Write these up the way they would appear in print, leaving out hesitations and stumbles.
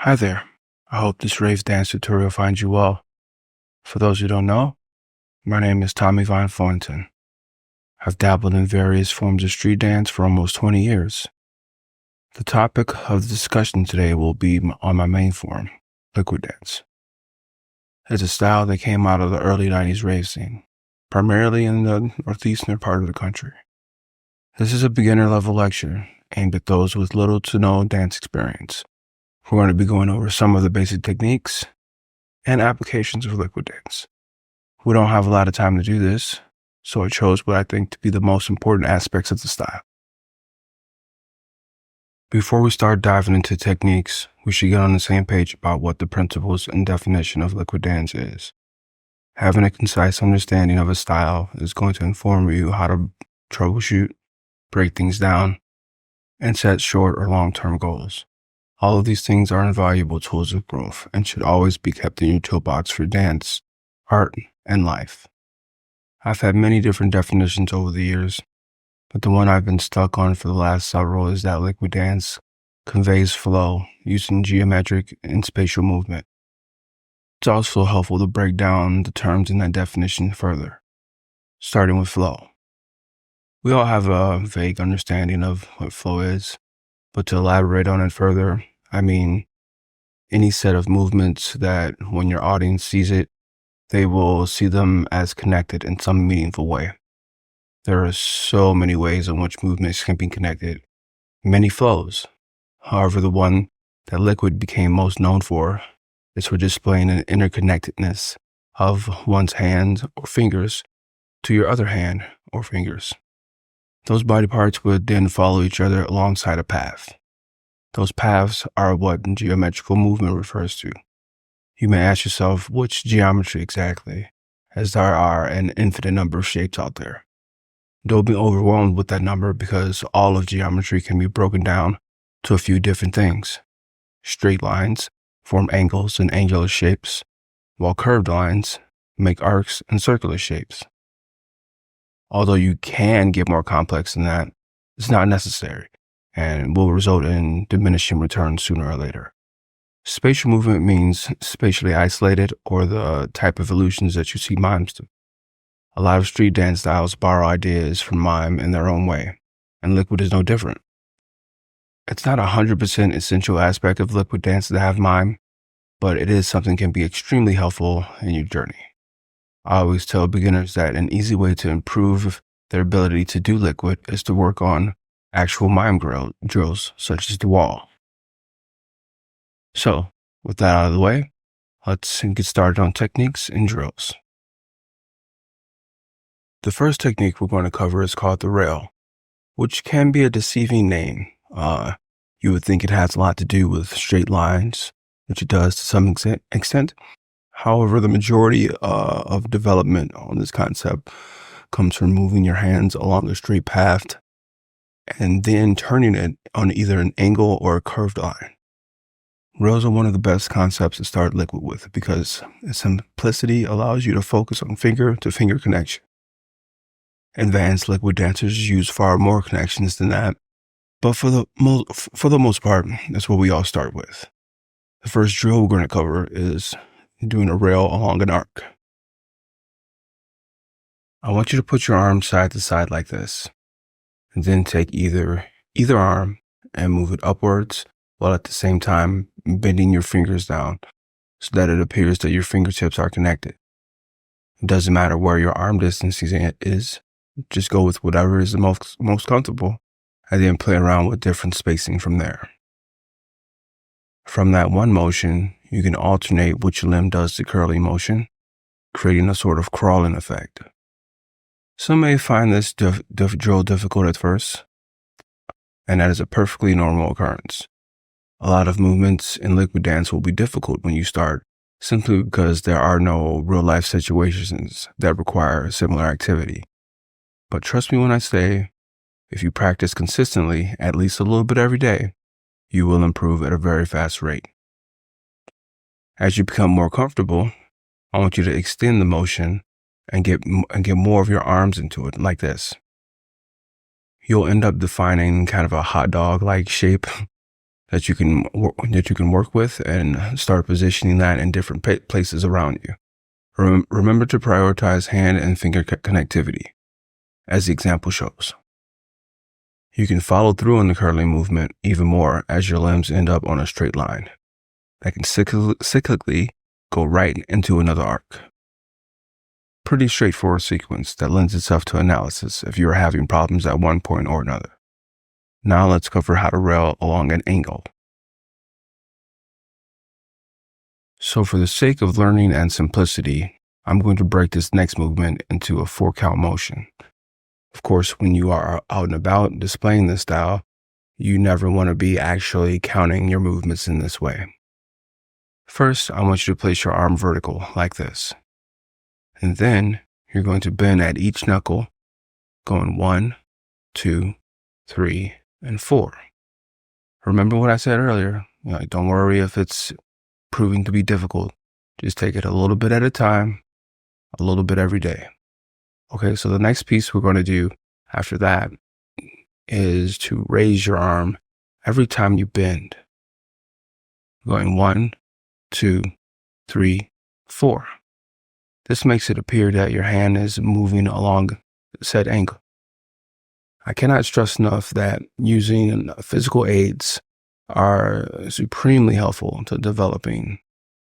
Hi there. I hope this rave dance tutorial finds you well. For those who don't know, my name is Tommy Von Thornton. I've dabbled in various forms of street dance for almost 20 years. The topic of the discussion today will be on my main form, liquid dance. It's a style that came out of the early 90s rave scene, primarily in the northeastern part of the country. This is a beginner level lecture aimed at those with little to no dance experience. We're going to be going over some of the basic techniques and applications of liquid dance. We don't have a lot of time to do this, so I chose what I think to be the most important aspects of the style. Before we start diving into techniques, we should get on the same page about what the principles and definition of liquid dance is. Having a concise understanding of a style is going to inform you how to troubleshoot, break things down, and set short or long-term goals. All of these things are invaluable tools of growth and should always be kept in your toolbox for dance, art, and life. I've had many different definitions over the years, but the one I've been stuck on for the last several is that liquid dance conveys flow using geometric and spatial movement. It's also helpful to break down the terms in that definition further, starting with flow. We all have a vague understanding of what flow is, but to elaborate on it further, I mean any set of movements that when your audience sees it, they will see them as connected in some meaningful way. There are so many ways in which movements can be connected, many flows. However, the one that liquid became most known for is for displaying an interconnectedness of one's hand or fingers to your other hand or fingers. Those body parts would then follow each other alongside a path. Those paths are what geometrical movement refers to. You may ask yourself, which geometry exactly, as there are an infinite number of shapes out there. Don't be overwhelmed with that number because all of geometry can be broken down to a few different things. Straight lines form angles and angular shapes, while curved lines make arcs and circular shapes. Although you can get more complex than that, it's not necessary and will result in diminishing returns sooner or later. Spatial movement means spatially isolated or the type of illusions that you see mimes do. A lot of street dance styles borrow ideas from mime in their own way, and liquid is no different. It's not 100% essential aspect of liquid dance to have mime, but it is something that can be extremely helpful in your journey. I always tell beginners that an easy way to improve their ability to do liquid is to work on actual mime drills, such as the wall. So, with that out of the way, let's get started on techniques and drills. The first technique we're going to cover is called the rail, which can be a deceiving name. You would think it has a lot to do with straight lines, which it does to some extent. However, the majority of development on this concept comes from moving your hands along a straight path and then turning it on either an angle or a curved line. Rails are one of the best concepts to start liquid with because its simplicity allows you to focus on finger-to-finger connection. Advanced liquid dancers use far more connections than that, but for the most part, that's what we all start with. The first drill we're going to cover is doing a rail along an arc. I want you to put your arm side to side like this, and then take either arm and move it upwards while at the same time bending your fingers down so that it appears that your fingertips are connected. It doesn't matter where your arm distance is, just go with whatever is the most comfortable and then play around with different spacing from there. From that one motion, you can alternate which limb does the curling motion, creating a sort of crawling effect. Some may find this drill difficult at first, and that is a perfectly normal occurrence. A lot of movements in liquid dance will be difficult when you start, simply because there are no real-life situations that require similar activity. But trust me when I say, if you practice consistently, at least a little bit every day, you will improve at a very fast rate. As you become more comfortable, I want you to extend the motion and get more of your arms into it, like this. You'll end up defining kind of a hot dog-like shape that you can work with and start positioning that in different places around you. Remember to prioritize hand and finger connectivity, as the example shows. You can follow through on the curling movement even more as your limbs end up on a straight line that can cyclically go right into another arc. Pretty straightforward sequence that lends itself to analysis if you are having problems at one point or another. Now let's cover how to rail along an angle. So for the sake of learning and simplicity, I'm going to break this next movement into a 4-count motion. Of course, when you are out and about displaying this style, you never want to be actually counting your movements in this way. First, I want you to place your arm vertical like this. And then you're going to bend at each knuckle, going 1, 2, 3, and 4. Remember what I said earlier. Don't worry if it's proving to be difficult. Just take it a little bit at a time, a little bit every day. Okay, so the next piece we're going to do after that is to raise your arm every time you bend. Going 1, 2, 3, 4. This makes it appear that your hand is moving along said angle. I cannot stress enough that using physical aids are supremely helpful to developing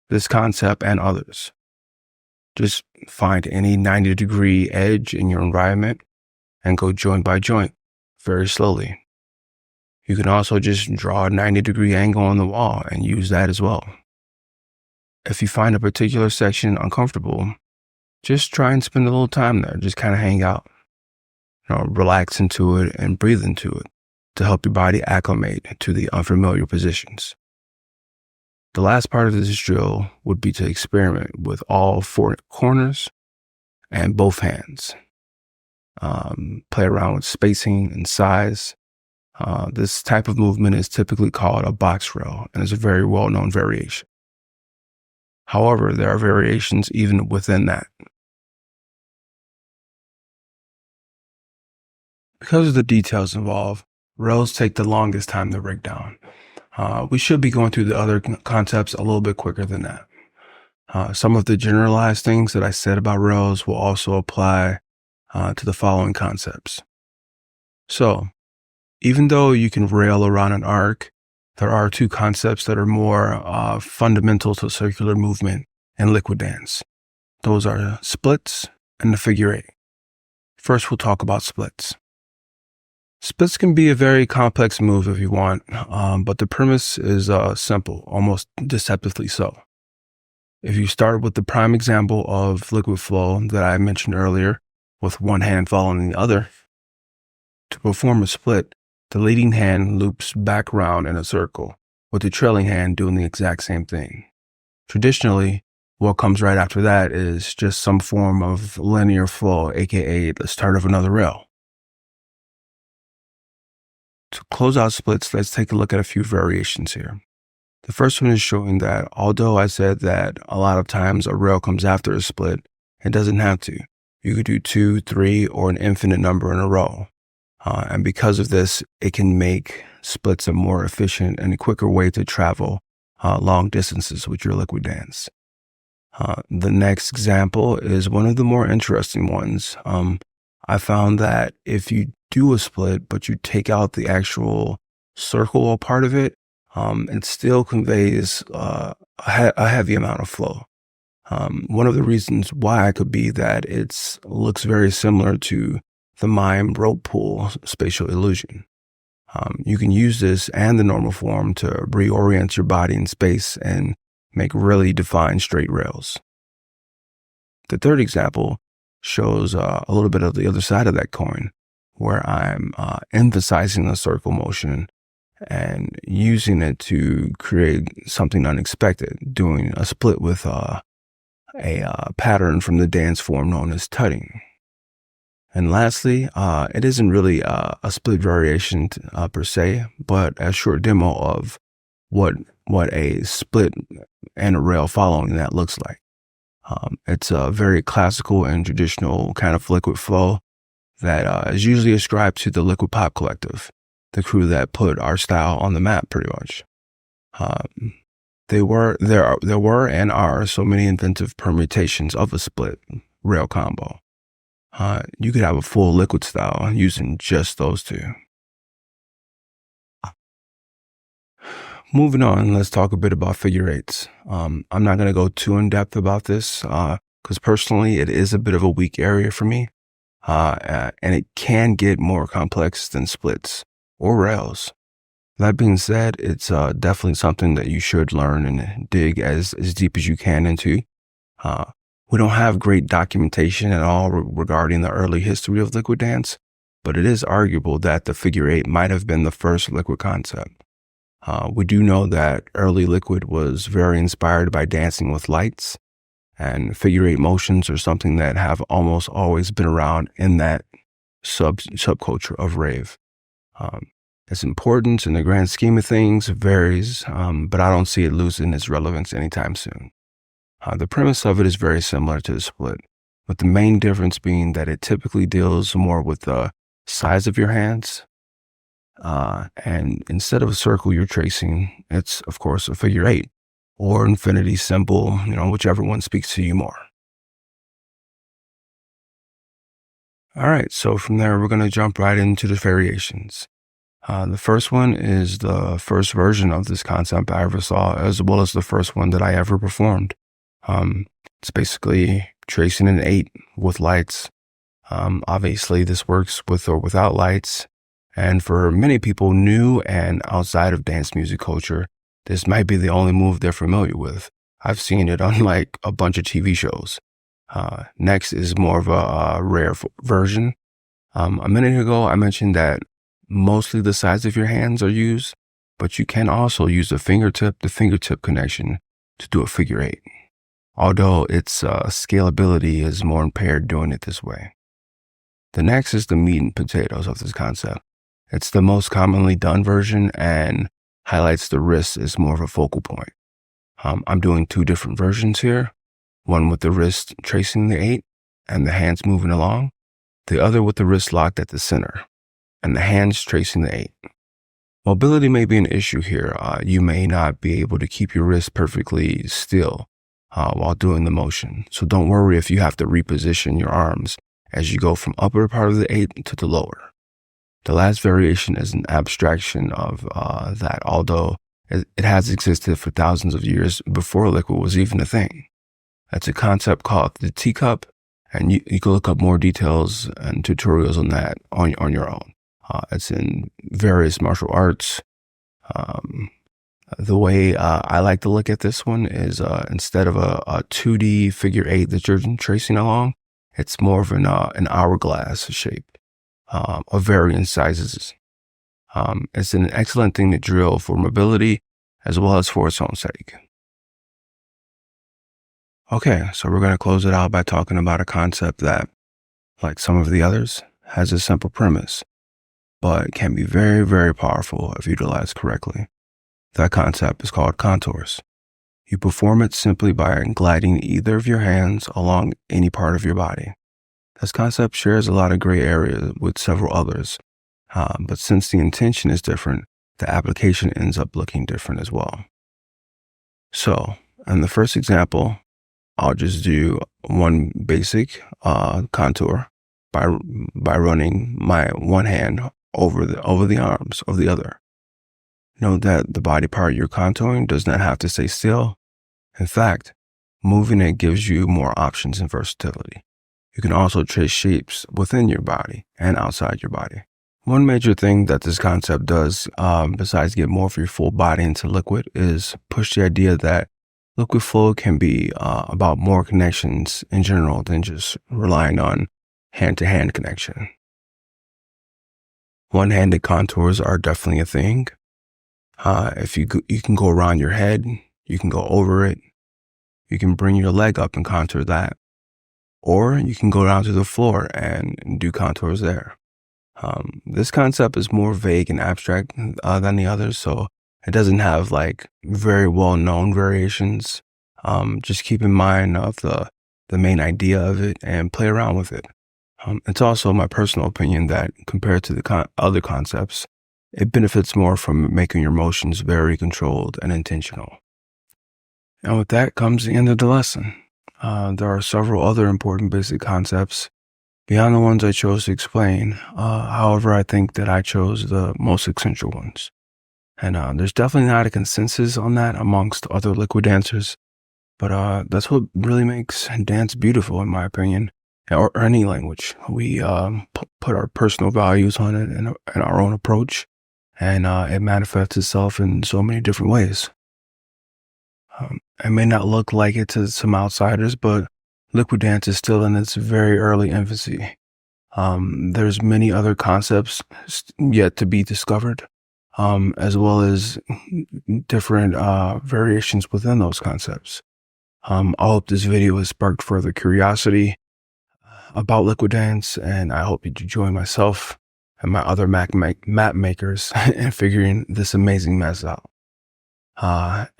this concept and others. Just find any 90-degree edge in your environment and go joint by joint very slowly. You can also just draw a 90-degree angle on the wall and use that as well. If you find a particular section uncomfortable, just try and spend a little time there. Just kind of hang out, relax into it and breathe into it to help your body acclimate to the unfamiliar positions. The last part of this drill would be to experiment with all 4 corners and both hands. Play around with spacing and size. This type of movement is typically called a box rail and is a very well-known variation. However, there are variations even within that. Because of the details involved, rails take the longest time to break down. We should be going through the other concepts a little bit quicker than that. Some of the generalized things that I said about rails will also apply to the following concepts. So, even though you can rail around an arc, there are 2 concepts that are more fundamental to circular movement and liquid dance. Those are splits and the figure 8. First, we'll talk about splits. Splits can be a very complex move if you want, but the premise is simple, almost deceptively so. If you start with the prime example of liquid flow that I mentioned earlier, with one hand following the other, to perform a split, the leading hand loops back around in a circle, with the trailing hand doing the exact same thing. Traditionally, what comes right after that is just some form of linear flow, aka the start of another rail. To close out splits, let's take a look at a few variations here. The first one is showing that although I said that a lot of times a rail comes after a split, it doesn't have to. You could do 2, 3, or an infinite number in a row. And because of this, it can make splits a more efficient and a quicker way to travel long distances with your liquid dance. The next example is one of the more interesting ones. I found that if you do a split, but you take out the actual circle part of it, it still conveys a heavy amount of flow. One of the reasons why could be that it looks very similar to the mime rope pull spatial illusion. You can use this and the normal form to reorient your body in space and make really defined straight rails. The third example shows a little bit of the other side of that coin, where I'm emphasizing the circle motion and using it to create something unexpected, doing a split with a pattern from the dance form known as tutting. And lastly, it isn't really a split variation per se, but a short demo of what a split and a rail following that looks like. It's a very classical and traditional kind of liquid flow that is usually ascribed to the Liquid Pop Collective, the crew that put our style on the map pretty much. Um, there were and are so many inventive permutations of a split rail combo. You could have a full liquid style using just those two. Moving on, let's talk a bit about figure eights. I'm not going to go too in depth about this because personally it is a bit of a weak area for me, and it can get more complex than splits or rails. That being said, it's definitely something that you should learn and dig as deep as you can into. We don't have great documentation at all regarding the early history of liquid dance, but it is arguable that the figure eight might have been the first liquid concept. We do know that early liquid was very inspired by dancing with lights, and figure eight motions are something that have almost always been around in that subculture of rave. Its importance in the grand scheme of things varies, but I don't see it losing its relevance anytime soon. The premise of it is very similar to the split, with the main difference being that it typically deals more with the size of your hands. And instead of a circle you're tracing, it's of course a figure eight or infinity symbol, whichever one speaks to you more. All right, so from there, we're going to jump right into the variations. The first one is the first version of this concept I ever saw, as well as the first one that I ever performed. It's basically tracing an eight with lights. Obviously, this works with or without lights. And for many people new and outside of dance music culture, this might be the only move they're familiar with. I've seen it on like a bunch of TV shows. Next is more of a rare version. A minute ago, I mentioned that mostly the size of your hands are used, but you can also use the fingertip connection to do a figure eight, although its scalability is more impaired doing it this way. The next is the meat and potatoes of this concept. It's the most commonly done version and highlights the wrist as more of a focal point. I'm doing two different versions here, one with the wrist tracing the eight and the hands moving along, the other with the wrist locked at the center and the hands tracing the eight. Mobility may be an issue here. You may not be able to keep your wrist perfectly still while doing the motion, so don't worry if you have to reposition your arms as you go from upper part of the eight to the lower. The last variation is an abstraction of that, although it has existed for thousands of years before liquid was even a thing. That's a concept called the teacup, and you can look up more details and tutorials on that on your own. It's in various martial arts. The way I like to look at this one is instead of a 2D figure eight that you're tracing along, it's more of an hourglass shape. Of varying sizes. It's an excellent thing to drill for mobility as well as for its own sake. Okay, so we're going to close it out by talking about a concept that, like some of the others, has a simple premise, but can be very, very powerful if utilized correctly. That concept is called contours. You perform it simply by gliding either of your hands along any part of your body. This concept shares a lot of gray area with several others, but since the intention is different, the application ends up looking different as well. So, in the first example, I'll just do one basic contour by running my one hand over the arms of the other. Note that the body part you're contouring does not have to stay still. In fact, moving it gives you more options and versatility. You can also trace shapes within your body and outside your body. One major thing that this concept does, besides get more of your full body into liquid, is push the idea that liquid flow can be about more connections in general than just relying on hand-to-hand connection. One-handed contours are definitely a thing. If you can go around your head, you can go over it. You can bring your leg up and contour that. Or you can go down to the floor and do contours there. This concept is more vague and abstract than the others, so it doesn't have like very well-known variations. Just keep in mind of the main idea of it and play around with it. It's also my personal opinion that compared to the other concepts, it benefits more from making your motions very controlled and intentional. And with that comes the end of the lesson. There are several other important basic concepts beyond the ones I chose to explain. However, I think that I chose the most essential ones. And there's definitely not a consensus on that amongst other liquid dancers, but that's what really makes dance beautiful, in my opinion, or any language. We put our personal values on it and our own approach, and it manifests itself in so many different ways. It may not look like it to some outsiders, but liquid dance is still in its very early infancy. There's many other concepts yet to be discovered, as well as different variations within those concepts. I hope this video has sparked further curiosity about liquid dance, and I hope you join myself and my other map makers in figuring this amazing mess out.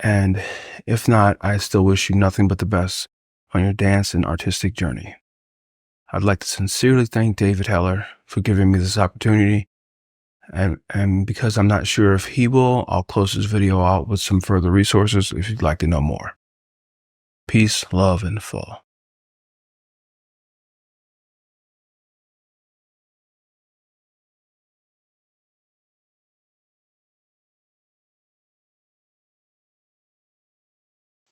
And if not, I still wish you nothing but the best on your dance and artistic journey. I'd like to sincerely thank David Heller for giving me this opportunity. And because I'm not sure if he will, I'll close this video out with some further resources if you'd like to know more. Peace, love, and fall.